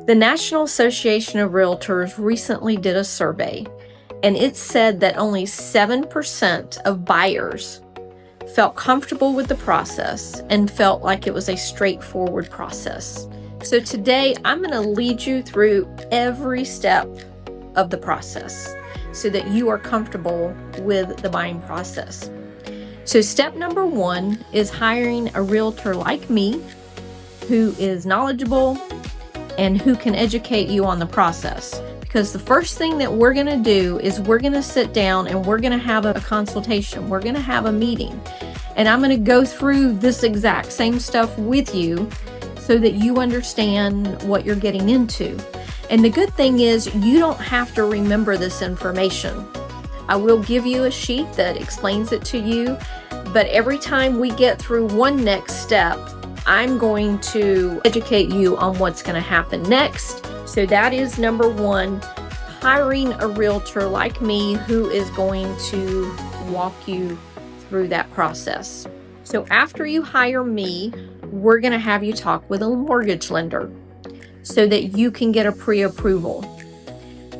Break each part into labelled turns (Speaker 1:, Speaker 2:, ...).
Speaker 1: The National Association of Realtors recently did a survey, and it said that only 7% of buyers felt comfortable with the process and felt like it was a straightforward process. So today I'm going to lead you through every step of the process so that you are comfortable with the buying process. So step number one is hiring a realtor like me who is knowledgeable and who can educate you on the process. Because the first thing that we're going to do is we're going to sit down and we're going to have a consultation. We're going to have a meeting. And I'm going to go through this exact same stuff with you so that you understand what you're getting into. And the good thing is you don't have to remember this information. I will give you a sheet that explains it to you, but every time we get through one next step, I'm going to educate you on what's going to happen next. So that is number one, hiring a realtor like me who is going to walk you through that process. So after you hire me, we're going to have you talk with a mortgage lender so that you can get a pre-approval.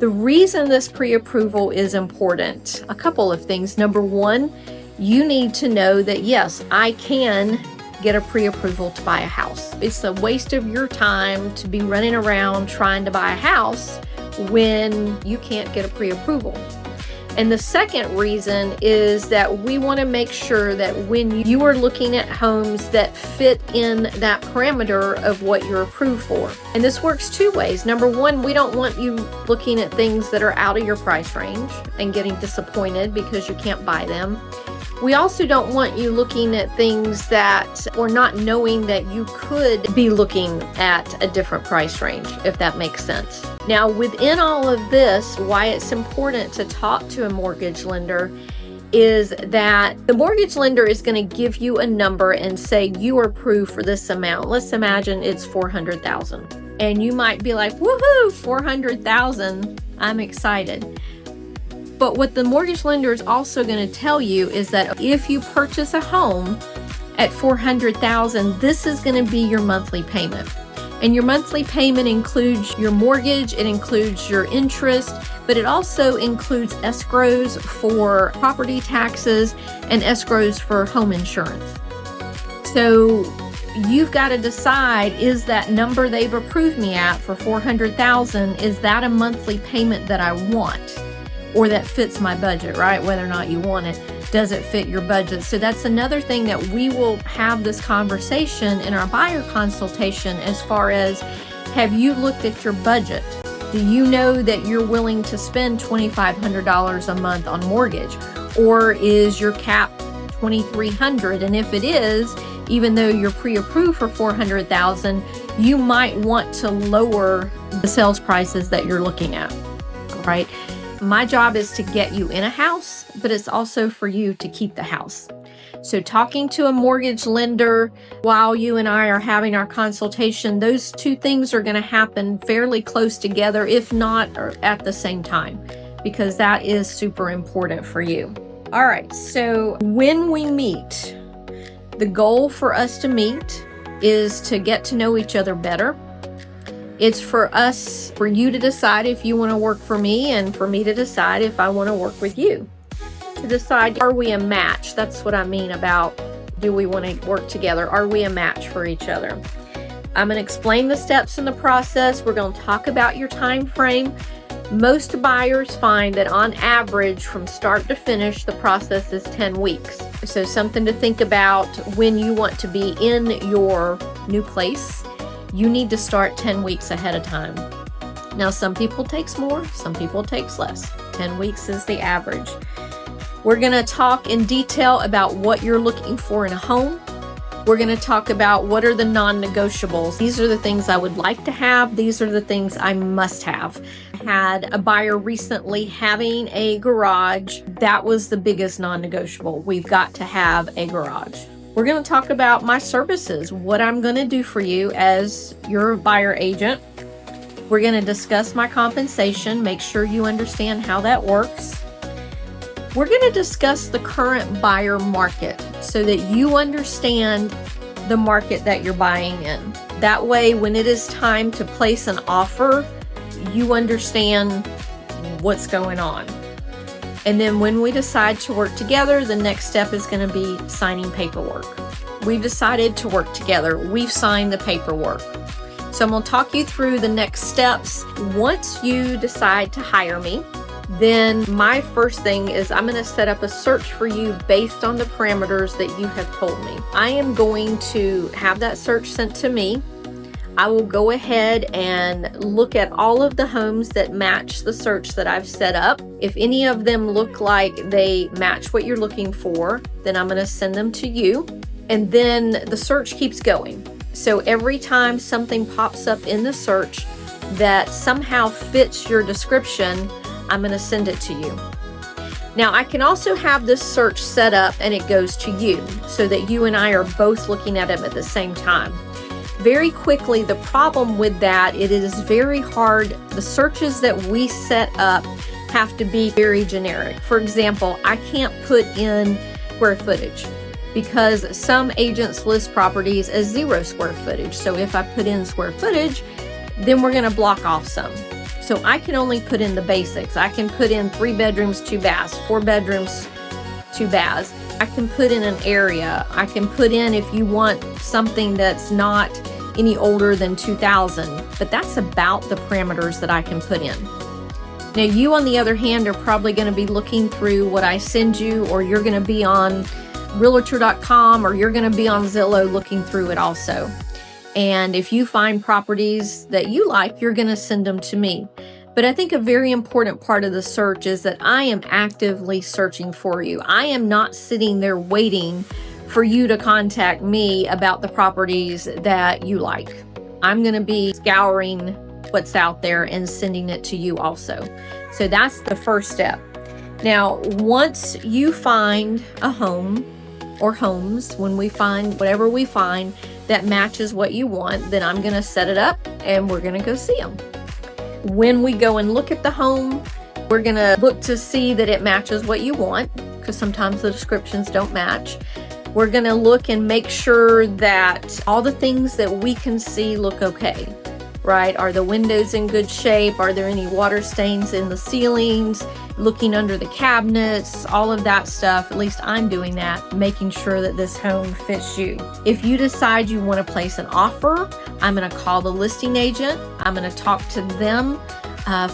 Speaker 1: The reason this pre-approval is important, a couple of things. Number one, you need to know that yes, I can get a pre-approval to buy a house. It's a waste of your time to be running around trying to buy a house when you can't get a pre-approval. And the second reason is that we want to make sure that when you are looking at homes that fit in that parameter of what you're approved for. And this works two ways. Number one, we don't want you looking at things that are out of your price range and getting disappointed because you can't buy them. We also don't want you looking at things that, or not knowing that you could be looking at a different price range, if that makes sense. Now, within all of this, why it's important to talk to a mortgage lender is that the mortgage lender is going to give you a number and say you are approved for this amount. Let's imagine it's $400,000. And you might be like, woohoo, $400,000, I'm excited. But what the mortgage lender is also going to tell you is that if you purchase a home at $400,000, this is going to be your monthly payment. And your monthly payment includes your mortgage, it includes your interest, but it also includes escrows for property taxes and escrows for home insurance. So you've got to decide, is that number they've approved me at for $400,000, is that a monthly payment that I want? Or that fits my budget, right? Whether or not you want it, does it fit your budget? So that's another thing that we will have this conversation in our buyer consultation as far as, have you looked at your budget? Do you know that you're willing to spend $2,500 a month on mortgage? Or is your cap $2,300? And if it is, even though you're pre-approved for $400,000, you might want to lower the sales prices that you're looking at, right? My job is to get you in a house, but it's also for you to keep the house. So talking to a mortgage lender while you and I are having our consultation, those two things are going to happen fairly close together, if not at the same time, because that is super important for you. All right, so when we meet, the goal for us to meet is to get to know each other better. It's for you to decide if you want to work for me and for me to decide if I want to work with you. To decide, are we a match? That's what I mean about, do we want to work together? Are we a match for each other? I'm going to explain the steps in the process. We're going to talk about your time frame. Most buyers find that on average, from start to finish, the process is 10 weeks. So something to think about when you want to be in your new place. You need to start 10 weeks ahead of time. Now, some people takes more, some people takes less. 10 weeks is the average. We're going to talk in detail about what you're looking for in a home. We're going to talk about what are the non-negotiables. These are the things I would like to have. These are the things I must have. I had a buyer recently having a garage. That was the biggest non-negotiable. We've got to have a garage. We're going to talk about my services, what I'm going to do for you as your buyer agent. We're going to discuss my compensation, make sure you understand how that works. We're going to discuss the current buyer market so that you understand the market that you're buying in. That way, when it is time to place an offer, you understand what's going on. And then when we decide to work together, the next step is going to be signing paperwork. We've decided to work together. We've signed the paperwork. So I'm going to talk you through the next steps. Once you decide to hire me, then my first thing is I'm going to set up a search for you based on the parameters that you have told me. I am going to have that search sent to me. I will go ahead and look at all of the homes that match the search that I've set up. If any of them look like they match what you're looking for, then I'm going to send them to you. And then the search keeps going. So every time something pops up in the search that somehow fits your description, I'm going to send it to you. Now, I can also have this search set up and it goes to you so that you and I are both looking at them at the same time. Very quickly, the problem with that, it is very hard. The searches that we set up have to be very generic. For example, I can't put in square footage because some agents list properties as 0 square footage. So if I put in square footage, then we're going to block off some. So I can only put in the basics. I can put in 3 bedrooms, 2 baths, 4 bedrooms, 2 baths. I can put in an area. I can put in if you want something that's not any older than 2000, but that's about the parameters that I can put in. Now you, on the other hand, are probably going to be looking through what I send you, or you're going to be on Realtor.com, or you're going to be on Zillow looking through it also. And if you find properties that you like, you're going to send them to me. But I think a very important part of the search is that I am actively searching for you. I am not sitting there waiting for you to contact me about the properties that you like. I'm going to be scouring what's out there and sending it to you also. So that's the first step. Now, once you find a home or homes, when we find whatever we find that matches what you want, then I'm going to set it up and we're going to go see them. When we go and look at the home, we're going to look to see that it matches what you want, because sometimes the descriptions don't match. We're going to look and make sure that all the things that we can see look okay, right? Are the windows in good shape? Are there any water stains in the ceilings? Looking under the cabinets, all of that stuff. At least I'm doing that, making sure that this home fits you. If you decide you want to place an offer, I'm going to call the listing agent. I'm going to talk to them,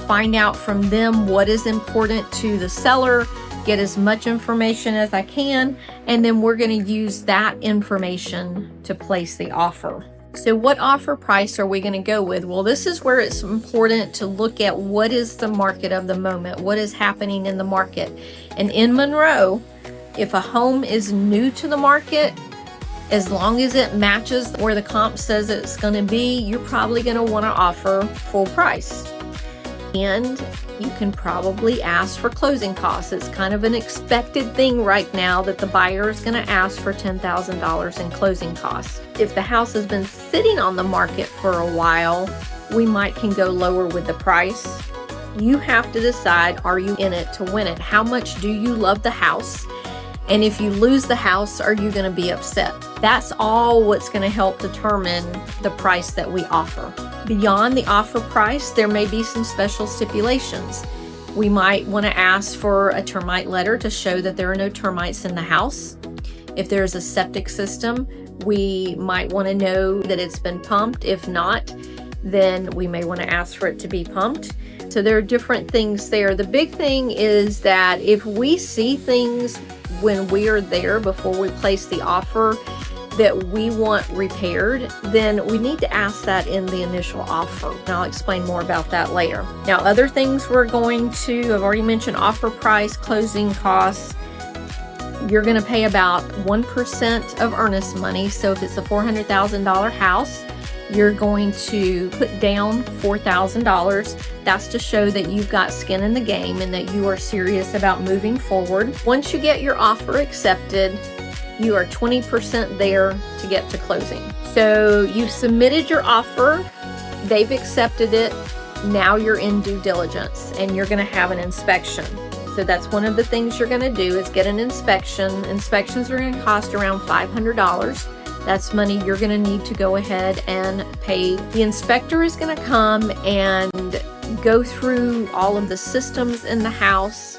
Speaker 1: find out from them what is important to the seller, get as much information as I can, and then we're going to use that information to place the offer. So what offer price are we going to go with? Well, this is where it's important to look at what is the market of the moment, what is happening in the market. And in Monroe, if a home is new to the market, as long as it matches where the comp says it's going to be, you're probably going to want to offer full price. And you can probably ask for closing costs. It's kind of an expected thing right now that the buyer is going to ask for $10,000 in closing costs. If the house has been sitting on the market for a while, we can go lower with the price. You have to decide, are you in it to win it? How much do you love the house? And if you lose the house, are you going to be upset? That's all what's going to help determine the price that we offer. Beyond the offer price, there may be some special stipulations. We might want to ask for a termite letter to show that there are no termites in the house. If there's a septic system, we might want to know that it's been pumped. If not, then we may want to ask for it to be pumped. So there are different things there. The big thing is that if we see things when we are there before we place the offer that we want repaired, then we need to ask that in the initial offer. And I'll explain more about that later. Now, other things we're going to, I've already mentioned offer price, closing costs. You're going to pay about 1% of earnest money. So if it's a $400,000 house, you're going to put down $4,000. That's to show that you've got skin in the game and that you are serious about moving forward. Once you get your offer accepted, you are 20% there to get to closing. So you've submitted your offer, they've accepted it, now you're in due diligence and you're going to have an inspection. So that's one of the things you're going to do is get an inspection. Inspections are going to cost around $500. That's money you're going to need to go ahead and pay. The inspector is going to come and go through all of the systems in the house,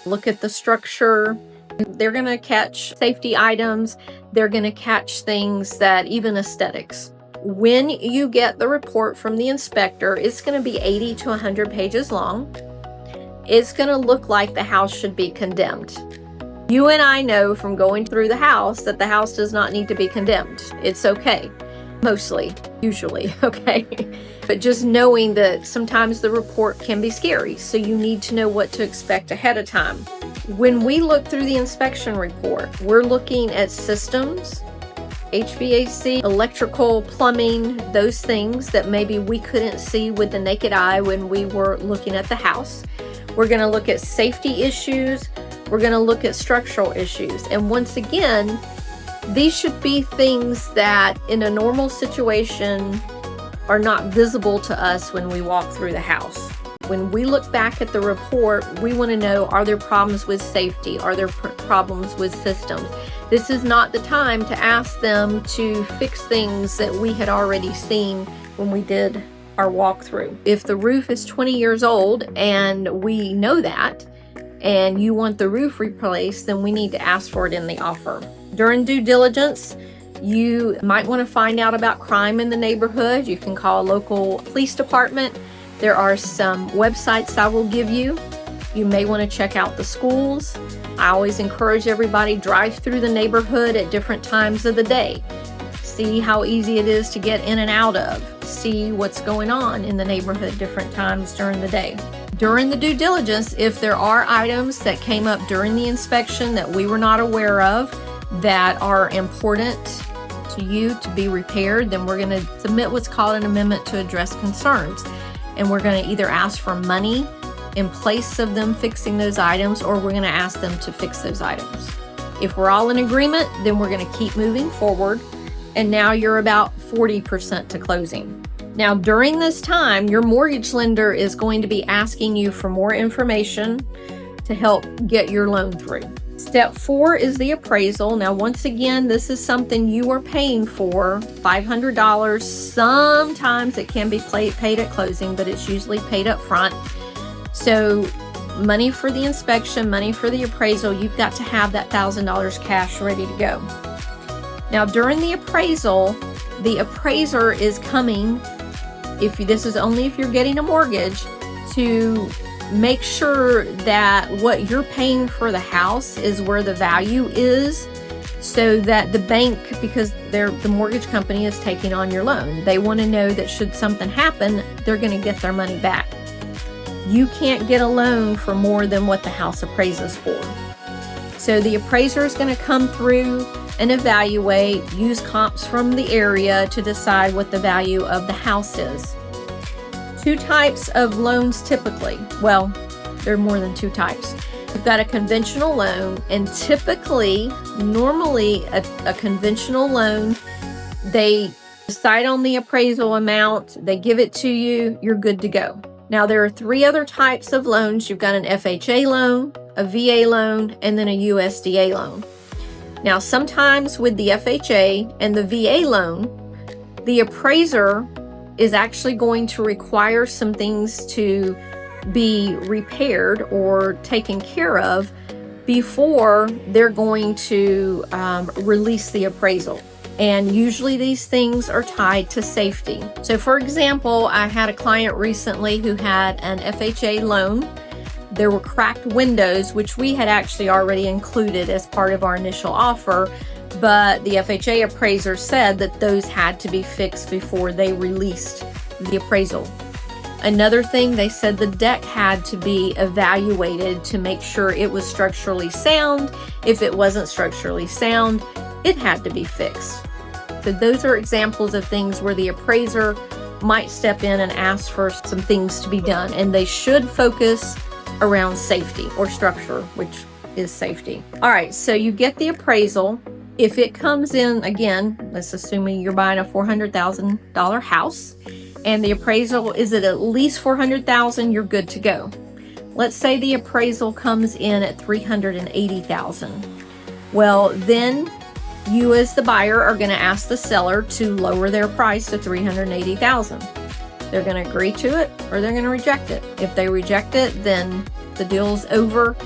Speaker 1: look at the structure. They're going to catch safety items. They're going to catch things that even aesthetics. When you get the report from the inspector, it's going to be 80 to 100 pages long. It's going to look like the house should be condemned. You and I know from going through the house that the house does not need to be condemned. It's okay. Mostly, usually, okay? But just knowing that sometimes the report can be scary, so you need to know what to expect ahead of time. When we look through the inspection report, we're looking at systems, HVAC, electrical, plumbing, those things that maybe we couldn't see with the naked eye when we were looking at the house. We're going to look at safety issues. We're going to look at structural issues. And once again, these should be things that in a normal situation are not visible to us when we walk through the house. When we look back at the report, we want to know, are there problems with safety? Are there problems with systems? This is not the time to ask them to fix things that we had already seen when we did our walkthrough. If the roof is 20 years old and we know that, and you want the roof replaced, then we need to ask for it in the offer. During due diligence, you might want to find out about crime in the neighborhood. You can call a local police department. There are some websites I will give you. You may want to check out the schools. I always encourage everybody, drive through the neighborhood at different times of the day. See how easy it is to get in and out of. See what's going on in the neighborhood different times during the day. During the due diligence, if there are items that came up during the inspection that we were not aware of that are important to you to be repaired, then we're going to submit what's called an amendment to address concerns. And we're going to either ask for money in place of them fixing those items, or we're going to ask them to fix those items. If we're all in agreement, then we're going to keep moving forward. And now you're about 40% to closing. Now, during this time, your mortgage lender is going to be asking you for more information to help get your loan through. Step 4 is the appraisal. Now, once again, this is something you are paying for, $500. Sometimes it can be paid at closing, but it's usually paid up front. So money for the inspection, money for the appraisal, you've got to have that $1,000 cash ready to go. Now, during the appraisal, the appraiser is coming, this is only if you're getting a mortgage, to make sure that what you're paying for the house is where the value is, so that the bank, because the mortgage company is taking on your loan, they want to know that should something happen, they're going to get their money back. You can't get a loan for more than what the house appraises for. So the appraiser is going to come through and evaluate, use comps from the area to decide what the value of the house is. 2 types of loans typically. Well, there are more than 2 types. You've got a conventional loan, and normally a conventional loan, they decide on the appraisal amount, they give it to you, you're good to go. Now, there are 3 other types of loans. You've got an FHA loan, a VA loan, and then a USDA loan. Now, sometimes with the FHA and the VA loan, the appraiser is actually going to require some things to be repaired or taken care of before they're going to release the appraisal. And usually these things are tied to safety. So for example, I had a client recently who had an FHA loan. There were cracked windows, which we had actually already included as part of our initial offer, but the FHA appraiser said that those had to be fixed before they released the appraisal. Another thing, they said the deck had to be evaluated to make sure it was structurally sound. If it wasn't structurally sound, it had to be fixed. So those are examples of things where the appraiser might step in and ask for some things to be done, and they should focus around safety or structure, which is safety. All right, so you get the appraisal. If it comes in, again, let's assume you're buying a $400,000 house and the appraisal is at least $400,000, you're good to go. Let's say the appraisal comes in at $380,000. Well, then You as the buyer are going to ask the seller to lower their price to $380,000. They're going to agree to it or they're going to reject it. If they reject it, then the deal's over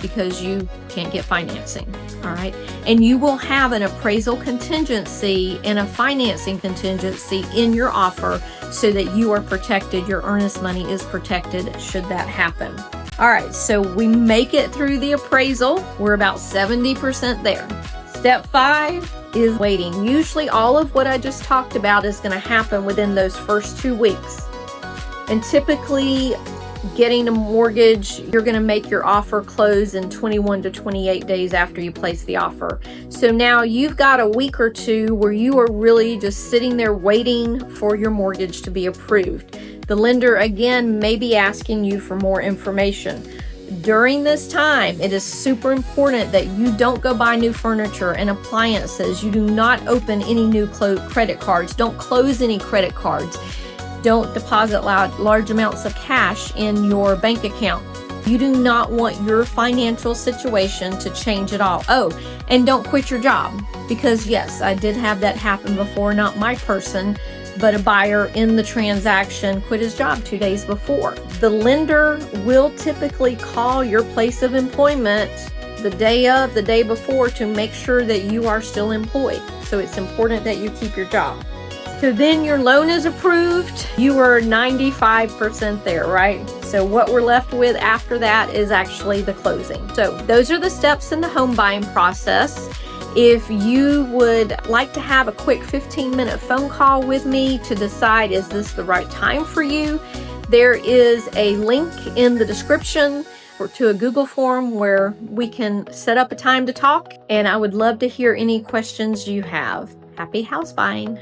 Speaker 1: because you can't get financing. All right. And you will have an appraisal contingency and a financing contingency in your offer so that you are protected. Your earnest money is protected should that happen. All right. So we make it through the appraisal. We're about 70% there. Step 5 is waiting. Usually all of what I just talked about is going to happen within those first 2 weeks. And typically getting a mortgage, you're going to make your offer close in 21 to 28 days after you place the offer. So now you've got a week or two where you are really just sitting there waiting for your mortgage to be approved. The lender again may be asking you for more information. During this time, it is super important that you don't go buy new furniture and appliances. You do not open any new credit cards. Don't close any credit cards. Don't deposit large amounts of cash in your bank account. You do not want your financial situation to change at all. Oh, and don't quit your job, because yes, I did have that happen before, not my person, but a buyer in the transaction quit his job 2 days before. The lender will typically call your place of employment the day before to make sure that you are still employed. So it's important that you keep your job. So then your loan is approved. You are 95% there, right? So what we're left with after that is actually the closing. So those are the steps in the home buying process. If you would like to have a quick 15-minute phone call with me to decide, is this the right time for you? There is a link in the description to a Google form where we can set up a time to talk. And I would love to hear any questions you have. Happy house buying.